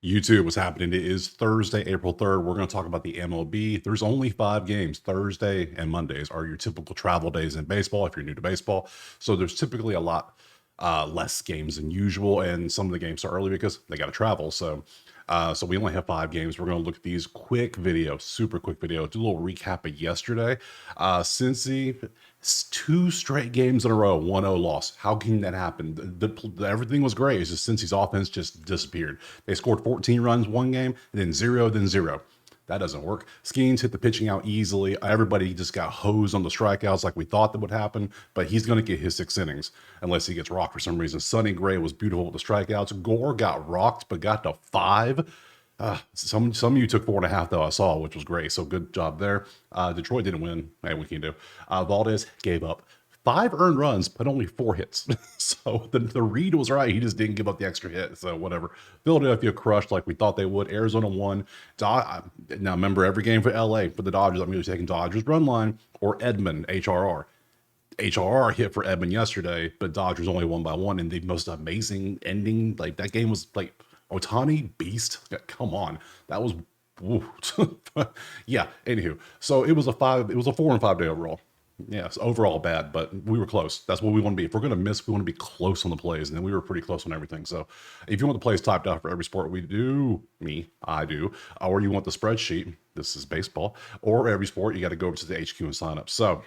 YouTube, what's happening? It is Thursday, April 3rd. We're going to talk about the MLB. There's only 5 games. Thursday and Mondays are your typical travel days in baseball if you're new to baseball. So there's typically a lot less games than usual, and some of the games are early because they got to travel. So we only have 5 games. We're going to look at these quick videos, super quick videos, do a little recap of yesterday. Cincy, 2 straight games in a row, 1-0 loss. How can that happen? Everything was great. It's just Cincy's offense just disappeared. They scored 14 runs one game, and then zero, then zero. That doesn't work. Skeens hit the pitching out easily. Everybody just got hosed on the strikeouts like we thought that would happen, but he's going to get his 6 innings unless he gets rocked for some reason. Sonny Gray was beautiful with the strikeouts. Gore got rocked, but got to 5. Some of you took 4.5 though, I saw, which was great. So good job there. Detroit didn't win. Hey, we can do. Valdez gave up 5 earned runs, but only 4 hits. So the read was right. He just didn't give up the extra hit. So whatever. Philadelphia crushed like we thought they would. Arizona won. Now remember, every game for LA for the Dodgers, I'm either taking Dodgers run line or Edmund HRR. HRR hit for Edmund yesterday, but Dodgers only won by 1. And the most amazing ending, like that game was like Otani beast. Come on, that was. Yeah. Anywho, so it was a 4 and 5 day overall. Yeah, it's overall bad, but we were close. That's what we want to be. If we're going to miss, we want to be close on the plays, and then we were pretty close on everything. So if you want the plays typed out for every sport, I do, or you want the spreadsheet, this is baseball, or every sport, you got to go over to the HQ and sign up. So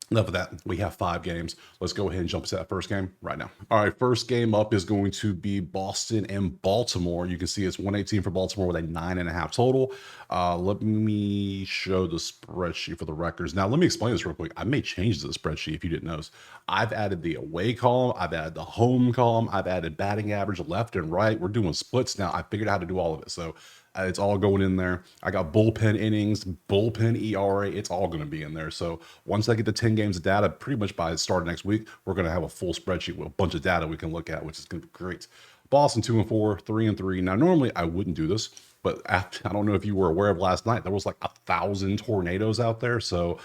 enough of that. We have 5 games. Let's go ahead and jump to that first game right now. All right, first game up is going to be Boston and Baltimore. You can see it's 118 for Baltimore with a 9.5 total. Let me show the spreadsheet for the records. Now, let me explain this real quick. I may change the spreadsheet if you didn't notice. I've added the away column. I've added the home column. I've added batting average left and right. We're doing splits now. I figured out how to do all of it. So it's all going in there. I got bullpen innings, bullpen ERA. It's all going to be in there. So once I get the 10 games of data, pretty much by the start of next week, we're going to have a full spreadsheet with a bunch of data we can look at, which is going to be great. Boston 2-4, 3-3. Now, normally I wouldn't do this, but I don't know if you were aware of last night, there was like 1,000 tornadoes out there. So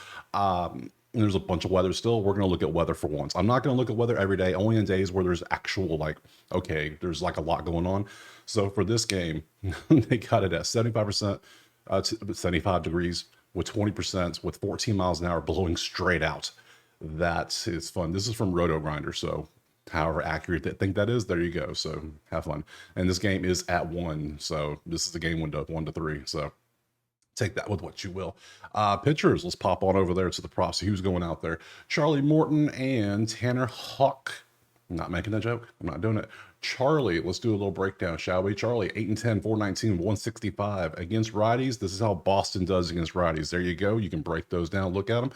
there's a bunch of weather still. We're going to look at weather for once. I'm not going to look at weather every day, only in days where there's actual, like, okay, there's like a lot going on. So for this game, they got it at 75%, 75 degrees with 20%, with 14 miles an hour blowing straight out. That is fun. This is from Roto Grinder, so however accurate they think that is, there you go. So have fun. And this game is at 1, so this is the game window, 1 to 3. So take that with what you will. Pitchers, let's pop on over there to the props. Who's going out there? Charlie Morton and Tanner Houck. I'm not making that joke. I'm not doing it. Charlie, let's do a little breakdown, shall we? Charlie, 8-10, 419, 165 against righties. This is how Boston does against righties. There you go. You can break those down. Look at them.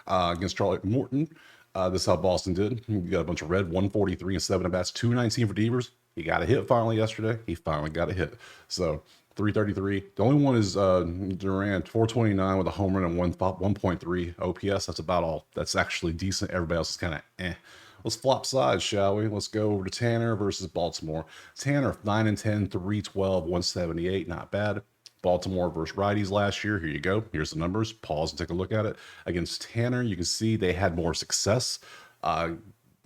Against Charlie Morton, this is how Boston did. You got a bunch of red, 143 and 7 at bats, 219 for Devers. He got a hit finally yesterday. He finally got a hit. So 333. The only one is Durant, 429 with a home run and 1.3 OPS. That's about all. That's actually decent. Everybody else is kind of eh. Let's flop sides, shall we? Let's go over to Tanner versus Baltimore. Tanner, 9-10, 312, 178. Not bad. Baltimore versus righties last year. Here you go. Here's the numbers. Pause and take a look at it. Against Tanner, you can see they had more success.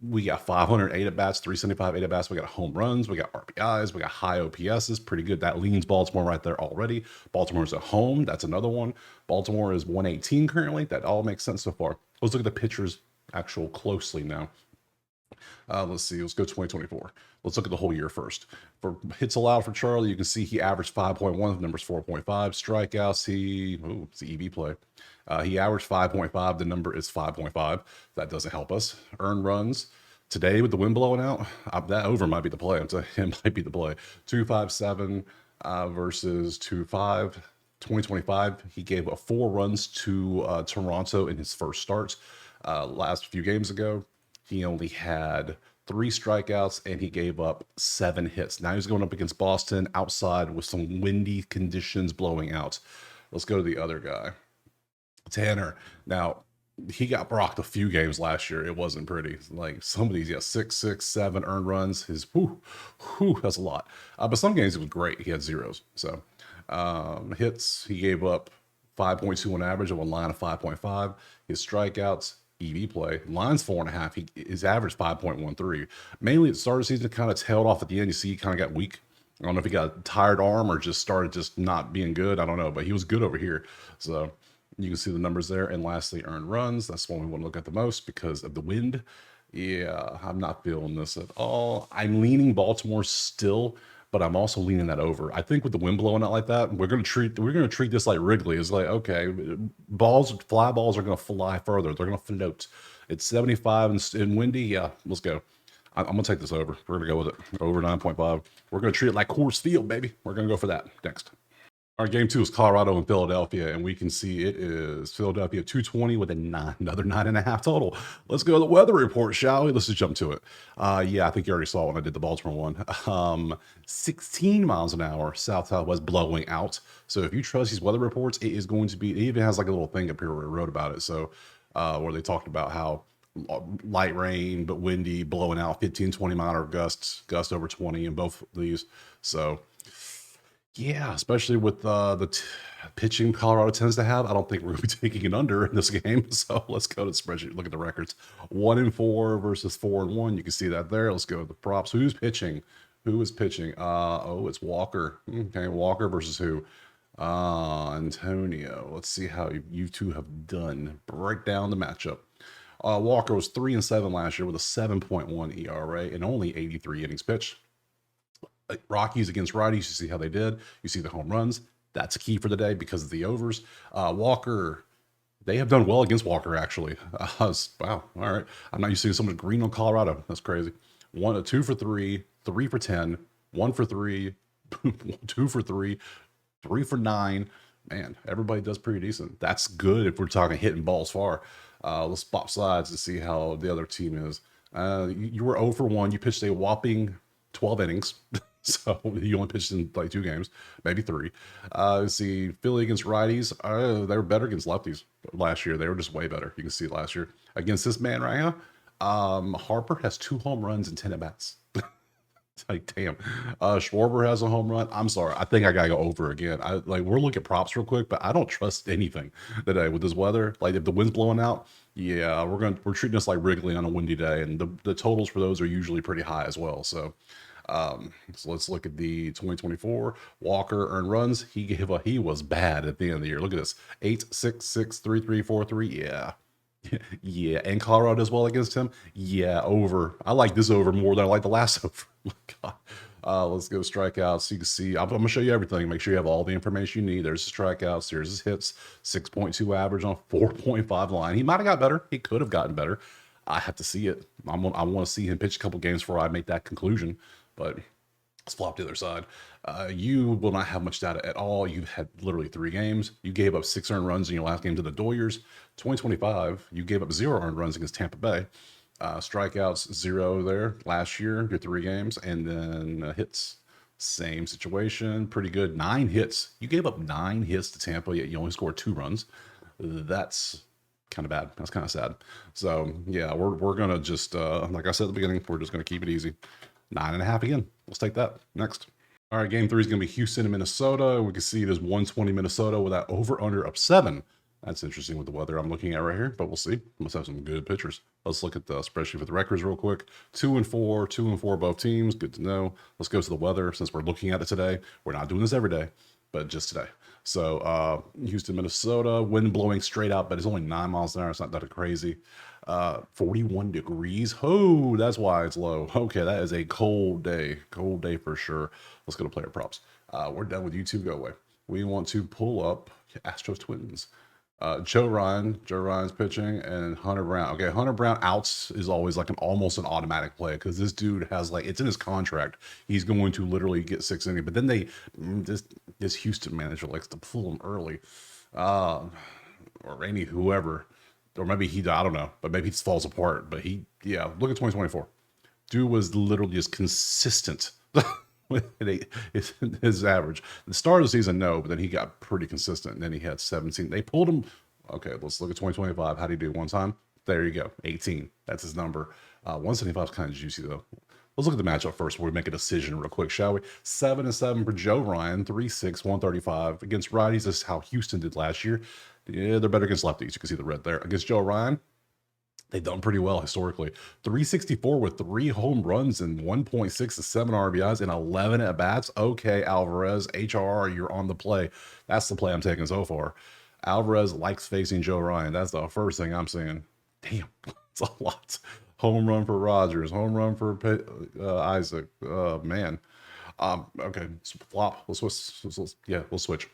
We got 508 at bats, 375 8 at bats. We got home runs. We got RBIs. We got high OPSs. Pretty good. That leans Baltimore right there already. Baltimore's at home. That's another one. Baltimore is 118 currently. That all makes sense so far. Let's look at the pitchers actual closely now. Let's see. Let's go 2024. Let's look at the whole year first. For hits allowed for Charlie, you can see he averaged 5.1. The number's 4.5. Strikeouts, it's the EV play. He averaged 5.5. The number is 5.5. That doesn't help us. Earned runs. Today, with the wind blowing out, that over might be the play. I'm saying it might be the play. 257 versus 2.5. 2025, he gave up 4 runs to Toronto in his first start. Last few games ago, he only had 3 strikeouts and he gave up 7 hits. Now he's going up against Boston outside with some windy conditions blowing out. Let's go to the other guy, Tanner. Now, he got brocked a few games last year. It wasn't pretty. Like some of these, 6, 7 earned runs. That's a lot. But some games it was great. He had zeros. So hits, he gave up 5.2 on average of a line of 5.5. His strikeouts, EV play, line's 4.5. His average 5.13. Mainly at the start of the season, kind of tailed off at the end. You see, he kind of got weak. I don't know if he got a tired arm or just started just not being good. I don't know, but he was good over here. So you can see the numbers there. And lastly, earned runs. That's the one we want to look at the most because of the wind. Yeah, I'm not feeling this at all. I'm leaning Baltimore still, but I'm also leaning that over. I think with the wind blowing out like that, we're gonna treat this like Wrigley. It's like, okay, fly balls are gonna fly further. They're gonna float. It's 75 and windy. Yeah, let's go. I'm gonna take this over. We're gonna go with it. Over 9.5. We're gonna treat it like Coors Field, baby. We're gonna go for that next. Our game two is Colorado and Philadelphia, and we can see it is Philadelphia 220 with another 9.5 total. Let's go to the weather report, shall we? Let's just jump to it. Yeah, I think you already saw when I did the Baltimore one. 16 miles an hour, south-southwest blowing out. So if you trust these weather reports, it is going to be, it even has like a little thing up here where it wrote about it. So where they talked about how light rain, but windy, blowing out 15, 20 mile an hour gust over 20 in both of these. So yeah, especially with pitching Colorado tends to have. I don't think we're going to be taking it under in this game. So let's go to the spreadsheet. Look at the records. 1-4 versus 4-1. You can see that there. Let's go to the props. Who's pitching? Who is pitching? Oh, it's Walker. Okay, Walker versus who? Antonio. Let's see how you two have done. Break down the matchup. Walker was 3-7 last year with a 7.1 ERA and only 83 innings pitched. Rockies against righties, you see how they did. You see the home runs. That's key for the day because of the overs. Walker, they have done well against Walker, actually. Wow. All right. I'm not used to seeing so much green on Colorado. That's crazy. 2 for 3, 3 for 10, 1 for 3, 2 for 3, 3 for 9. Man, everybody does pretty decent. That's good if we're talking hitting balls far. Let's pop sides to see how the other team is. You were 0 for 1. You pitched a whopping 12 innings. So you only pitched in like 2 games, maybe 3. Let's see, Philly against righties. They were better against lefties last year. They were just way better. You can see last year against this man right here. Harper has 2 home runs and 10 at bats. Like, damn. Schwarber has a home run. I'm sorry. I think I gotta go over again. We're looking at props real quick, but I don't trust anything today with this weather. Like if the wind's blowing out, yeah, we're treating this like Wrigley on a windy day, and the totals for those are usually pretty high as well. So let's look at the 2024 Walker earned runs. He was bad at the end of the year. Look at this: 8, 6, 6, 3, 3, 4, 3. Yeah. Yeah, and Colorado does well against him. Yeah, over. I like this over more than I like the last over. God. Let's go strikeouts. You can see, I'm going to show you everything. Make sure you have all the information you need. There's his strikeouts. There's his hits. 6.2 average on a 4.5 line. He might have got better. He could have gotten better. I have to see it. I want to see him pitch a couple games before I make that conclusion. But let's flop to the other side. You will not have much data at all. You've had literally 3 games. You gave up 6 earned runs in your last game to the Doyers. 2025, you gave up 0 earned runs against Tampa Bay. Strikeouts 0 there last year, your 3 games, and then hits, same situation, pretty good. 9 hits. You gave up 9 hits to Tampa, yet you only scored 2 runs. That's kind of bad. That's kind of sad. So yeah, we're gonna just like I said at the beginning, we're just gonna keep it easy. 9.5 again. Let's take that next. All right, game 3 is going to be Houston and Minnesota. We can see there's 120 Minnesota with that over-under of 7. That's interesting with the weather I'm looking at right here, but we'll see. Must have some good pitchers. Let's look at the spreadsheet for the records real quick. 2-4, 2-4 both teams. Good to know. Let's go to the weather since we're looking at it today. We're not doing this every day, but just today. So Houston, Minnesota, wind blowing straight out, but it's only 9 miles an hour. It's not that crazy. 41 degrees. Oh, that's why it's low. Okay, that is a cold day for sure. Let's go to player props. We're done with YouTube. Go away. We want to pull up Astros Twins. Joe Ryan's pitching, and Hunter Brown. Okay, Hunter Brown outs is always like almost an automatic play because this dude has it's in his contract. He's going to literally get 6 innings. But then this Houston manager likes to pull him early, or whoever. Or maybe I don't know, but maybe he falls apart. But look at 2024. Dude was literally just consistent with his average. The start of the season, no, but then he got pretty consistent. And then he had 17. They pulled him. Okay, let's look at 2025. How did he do one time? There you go. 18. That's his number. 175 is kind of juicy, though. Let's look at the matchup first before we make a decision real quick, shall we? 7-7 for Joe Ryan, 3-6, 135. Against righties, this is how Houston did last year. Yeah, they're better against lefties. You can see the red there. Against Joe Ryan, They've done pretty well historically. 364 with 3 home runs and 1.6 to 7 RBIs and 11 at bats. Okay, Alvarez, HRR, you're on the play. That's the play I'm taking so far. Alvarez likes facing Joe Ryan. That's the first thing I'm seeing. Damn, it's a lot. Home run for Rogers, home run for Isaac. Man. Okay, flop. Yeah, we'll switch.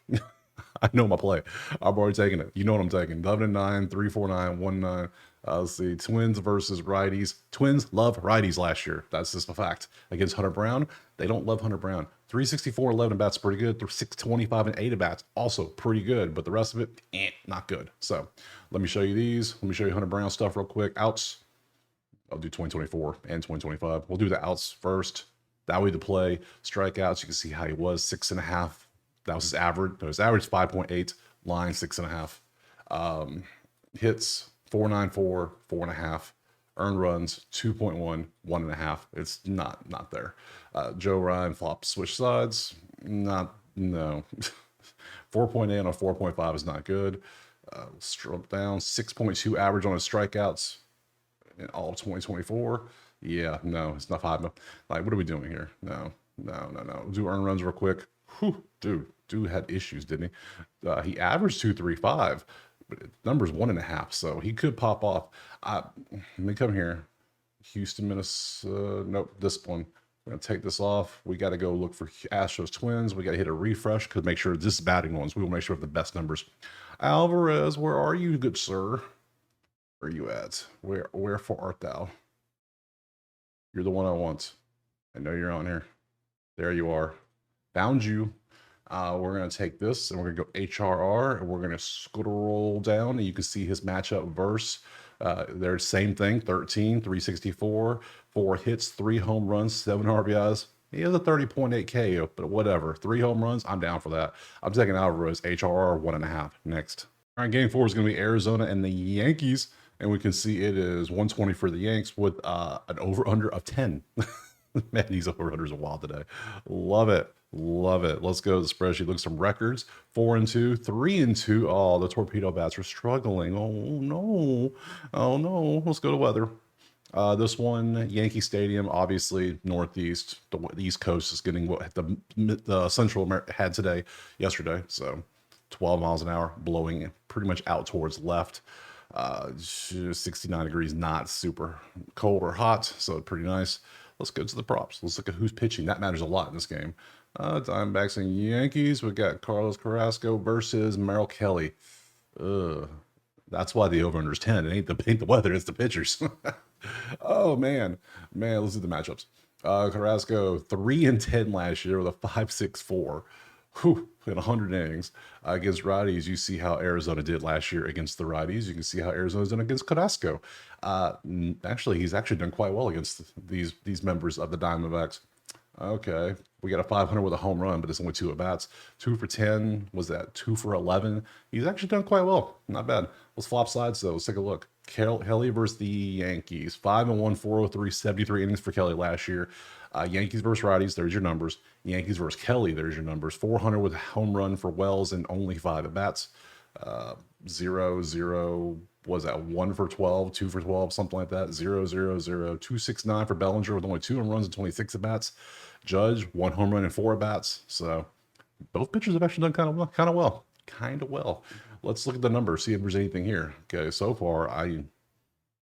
I know my play. I've already taken it. You know what I'm taking. 11-9, 3-4-9, 1-9. Let's see. Twins versus righties. Twins love righties last year. That's just a fact. Against Hunter Brown, they don't love Hunter Brown. 364, 11 at bats, pretty good. 625 and 8 at bats, also pretty good. But the rest of it, not good. So let me show you these. Let me show you Hunter Brown stuff real quick. Outs. I'll do 2024 and 2025. We'll do the outs first. That way the play. Strikeouts, you can see how he was. 6.5. That was his average. No, his average 5.8. Line 6.5. Hits 4.94, 4.5. Earned runs 2.1, 1.5. It's not there. Joe Ryan flop switch sides. No. 4.8 on a 4.5 is not good. Stroke down 6.2 average on his strikeouts in all of 2024. Yeah, no, it's not high enough. Like, what are we doing here? No. Do earned runs real quick. Whew, dude had issues, didn't he? He averaged 2.35, but number's 1.5, so he could pop off. Let me come here. Houston, Minnesota. Nope, this one. We're gonna take this off. We got to go look for Astros Twins. We got to hit a refresh because make sure this is batting ones. We will make sure we have the best numbers. Alvarez, where are you, good sir? Where are you at? Wherefore art thou? You're the one I want. I know you're on here. There you are. Found you. We're going to take this and we're going to go HRR and we're going to scroll down and you can see his matchup verse. There's same thing, 13, 364, 4 hits, 3 home runs, 7 RBIs. He has a 30.8 KO, but whatever. 3 home runs, I'm down for that. I'm taking Alvarez, HRR 1.5. Next. All right, game 4 is going to be Arizona and the Yankees. And we can see it is 120 for the Yanks with an over-under of 10. Man, these over-unders are wild today. Love it. Let's go to the spreadsheet. Look at some records. 4-2, 3-2. Oh, the torpedo bats are struggling. Oh no. Let's go to weather. This one, Yankee Stadium, obviously Northeast. The East Coast is getting what the Central America had yesterday. So 12 miles an hour, blowing pretty much out towards left. 69 degrees, not super cold or hot, so pretty nice. Let's go to the props. Let's look at who's pitching. That matters a lot in this game. Diamondbacks and Yankees. We got Carlos Carrasco versus Merrill Kelly. That's why the over-under is 10. It ain't the weather, it's the pitchers. Oh man, let's do the matchups. Carrasco 3-10 last year with a 5.64. In 100 innings against righties. You see how Arizona did last year against the righties. You can see how Arizona's done against Carrasco. Actually, he's actually done quite well against these members of the Diamondbacks. Okay, we got a 500 with a home run, but it's only 2 at bats. 2 for 10. Was that 2 for 11? He's actually done quite well. Not bad. Let's flop sides though. Let's take a look. Kelly versus the Yankees. 5-1, 403, 73 innings for Kelly last year. Yankees versus righties, there's your numbers. Yankees versus Kelly, there's your numbers. 400 with a home run for Wells and only 5 at bats. 0-0, was that 1 for 12, 2 for 12, something like that. 0-0-0, 269 for Bellinger with only 2 home runs and 26 at bats. Judge, 1 home run and 4 at bats. So both pitchers have actually done kind of well. Let's look at the numbers, see if there's anything here. Okay, so far I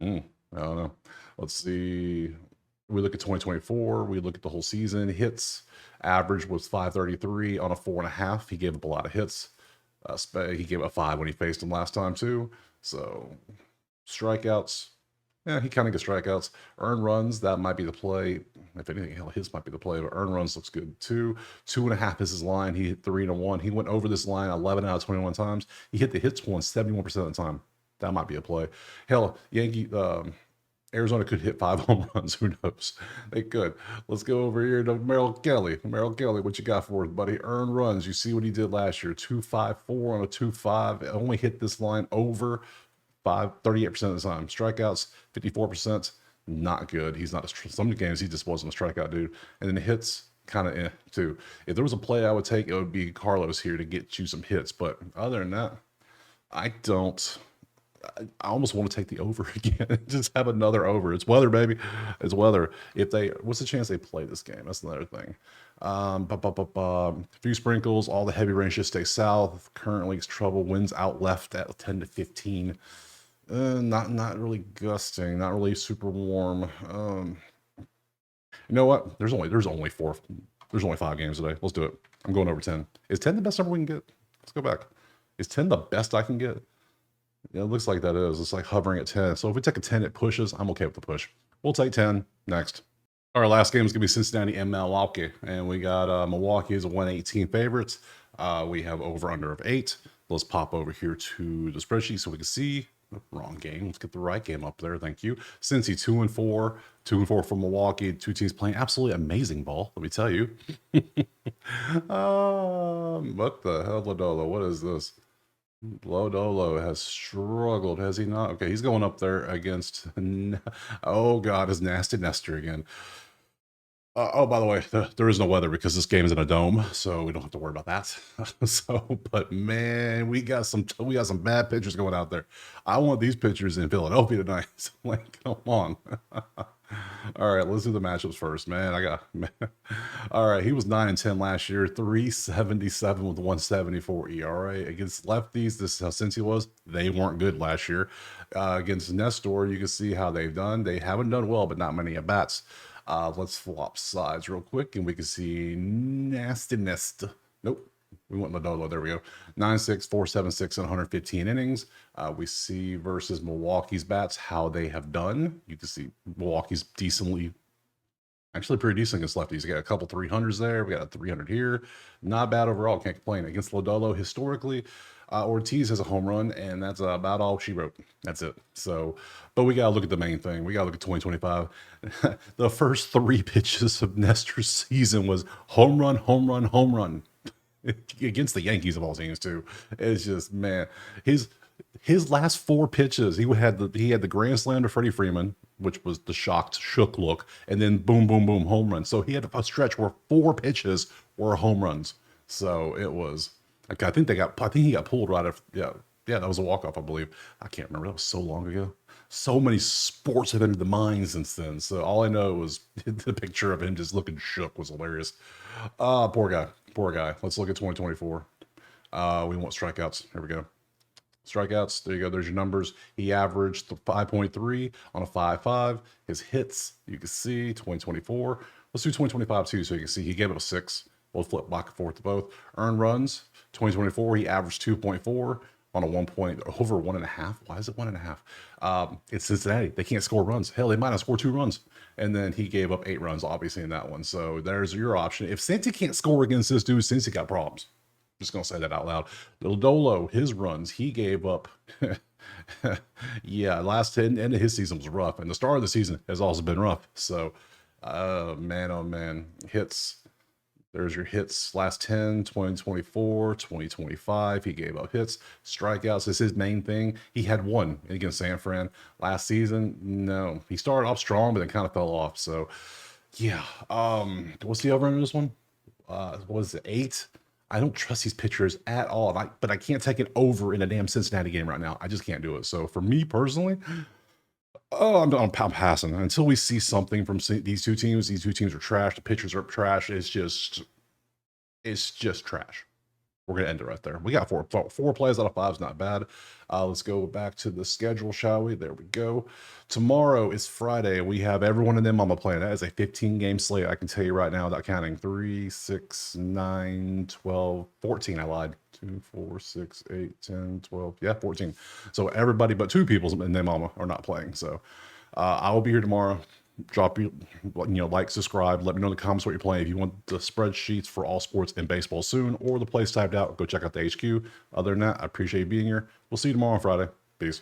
don't know. Let's see. We look at 2024. We look at the whole season. Hits average was 533 on a 4.5. He gave up a lot of hits. He gave up 5 when he faced him last time too. So strikeouts, he kind of gets strikeouts. Earned runs, that might be the play. If anything, hell, his might be the play. But earned runs looks good too. 2.5 is his line. He hit 3-1. He went over this line 11 out of 21 times. He hit the hits one 71% of the time. That might be a play. Hell, Arizona could hit 5 home runs. Who knows? They could. Let's go over here to Merrill Kelly. Merrill Kelly, what you got for us, buddy? Earned runs. You see what he did last year. 2.54 on a 2.5. Only hit this line over 38% of the time. Strikeouts, 54%. Not good. He's not some games he just wasn't a strikeout dude. And then the hits, kind of too. If there was a play I would take, it would be Carlos here to get you some hits. But other than that, I don't I almost want to take the over again. Just have another over. It's weather, baby. It's weather. If they, what's the chance they play this game? That's another thing. A few sprinkles. All the heavy rain should stay south. Currently, it's trouble. Winds out left at 10 to 15. Not really gusting. Not really super warm. You know what? There's only four. There's only 5 games today. Let's do it. I'm going over 10. Is 10 the best number we can get? Let's go back. Is 10 the best I can get? Yeah, it looks like that is. It's like hovering at 10. So if we take a 10, it pushes. I'm okay with the push. We'll take 10. Next. Our last game is going to be Cincinnati and Milwaukee. And we got Milwaukee as a 118 favorites. We have over-under of 8. Let's pop over here to the spreadsheet so we can see. Wrong game. Let's get the right game up there. Thank you. Cincy 2-4. 2-4 from Milwaukee. 2 teams playing absolutely amazing ball. Let me tell you. What the hell, Lodolo? What is this? Lodolo has struggled, has he not? Okay, he's going up there against, oh God, his nasty Nestor again. Oh, by the way, there is no weather because this game is in a dome, so we don't have to worry about that. But man, we got some bad pitchers going out there. I want these pitchers in Philadelphia tonight. So, like, come on. All right, let's do the matchups first, man. All right, he was 9-10 last year, 377 with 174 ERA against lefties. This is how Cincy was. They weren't good last year. Against Nestor, you can see how they've done. They haven't done well, but not many at bats. Let's flop sides real quick, and we can see nasty nest. Nope. We went Lodolo. There we go. 9-6, 4.76, and 115 innings. We see versus Milwaukee's bats how they have done. You can see Milwaukee's actually pretty decent against lefties. You got a couple 300s there. We got a 300 here. Not bad overall. Can't complain. Against Lodolo, historically, Ortiz has a home run, and that's about all she wrote. That's it. So, but we got to look at the main thing. We got to look at 2025. The first 3 pitches of Nestor's season was home run, home run, home run. Against the Yankees of all teams too. It's just, man, his last 4 pitches, he had the grand slam to Freddie Freeman, which was the shook look, and then boom, boom, boom, home run. So he had a stretch where 4 pitches were home runs. So it was. I think he got pulled right after. Yeah, that was a walk-off, I believe. I can't remember. That was so long ago. So many sports have entered the mind since then. So all I know was the picture of him just looking shook was hilarious. Poor guy. Let's look at 2024. We want strikeouts. Here we go. Strikeouts. There you go. There's your numbers. He averaged 5.3 on a 5.5. His hits, you can see 2024. Let's do 2025 too, so you can see he gave it a 6. We'll flip back and forth to both. Earned runs, 2024, he averaged 2.4 on a over 1.5. Why is it 1.5? It's Cincinnati. They can't score runs. Hell, they might not score 2 runs. And then he gave up 8 runs, obviously, in that one. So there's your option. If Cincy can't score against this dude, Cincy got problems. I'm just going to say that out loud. Little Dolo, his runs, he gave up. Yeah, last end of his season was rough. And the start of the season has also been rough. So, man, oh, man. Hits. There's your hits last 10, 2024, 2025. He gave up hits. Strikeouts is his main thing. He had 1 against San Fran last season. No, he started off strong, but then kind of fell off. So, yeah. What's the over under this one? What was it, 8? I don't trust these pitchers at all. But I can't take it over in a damn Cincinnati game right now. I just can't do it. So for me personally, I'm passing until we see something from these 2 teams. These 2 teams are trash. The pitchers are trash. It's just trash. We're gonna end it right there. We got 4 plays out of 5 is not bad. Let's go back to the schedule, shall we? There we go. Tomorrow is Friday. We have everyone in them mama playing. That is a 15-game slate. I can tell you right now without counting. 3, 6, 9, 12, 14. I lied. 2, 4, 6, 8, 10, 12. Yeah, 14. So everybody but 2 people in them mama are not playing. So I will be here tomorrow. Drop you like, subscribe, let me know in the comments what you're playing. If you want the spreadsheets for all sports and baseball soon, or the plays typed out, go check out the HQ. Other than that, I appreciate you being here. We'll see you tomorrow on Friday. Peace.